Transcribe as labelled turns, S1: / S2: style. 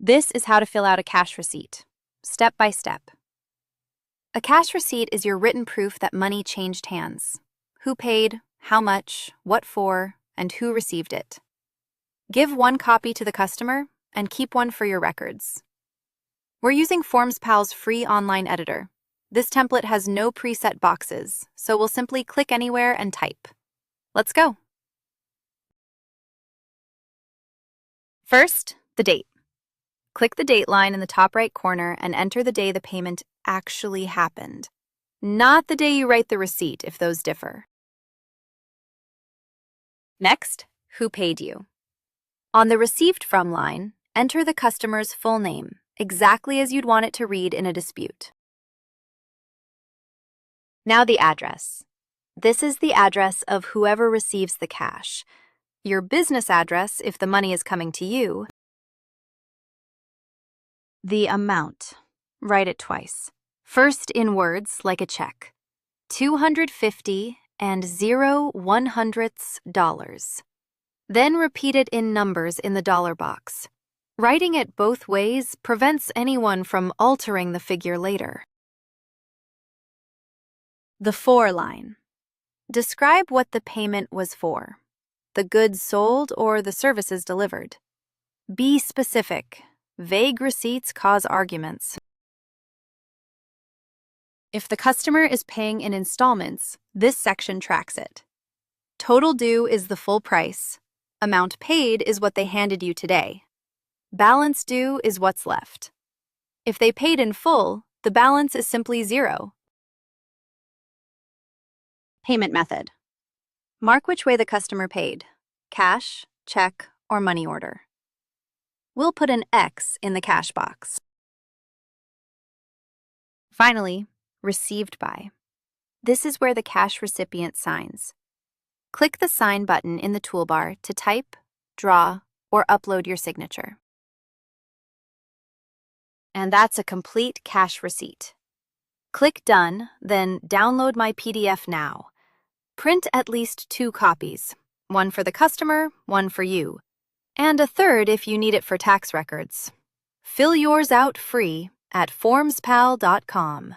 S1: This is how to fill out a cash receipt, step by step. A cash receipt is your written proof that money changed hands. Who paid, how much, what for, and who received it. Give one copy to the customer and keep one for your records. We're using FormsPal's free online editor. This template has no preset boxes, so we'll simply click anywhere and type. Let's go. First, the date. Click the date line in the top right corner and enter the day the payment actually happened, not the day you write the receipt if those differ. Next, who paid you? On the Received From line, enter the customer's full name, exactly as you'd want it to read in a dispute. Now the address. This is the address of whoever receives the cash. Your business address if the money is coming to you. The amount. Write it twice. First in words like a check. $250 and 0.00 dollars. Then repeat it in numbers in the dollar box. Writing it both ways prevents anyone from altering the figure later. The for line. Describe what the payment was for. The goods sold or the services delivered. Be specific. Vague receipts cause arguments. If the customer is paying in installments, this section tracks it. Total due is the full price. Amount paid is what they handed you today. Balance due is what's left. If they paid in full, the balance is simply 0. Payment method. Mark which way the customer paid: cash, check, or money order. We'll put an X in the cash box. Finally, received by. This is where the cash recipient signs. Click the Sign button in the toolbar to type, draw, or upload your signature. And that's a complete cash receipt. Click Done, then Download my PDF now. Print at least 2 copies, one for the customer, one for you, and a third if you need it for tax records. Fill yours out free at formspal.com.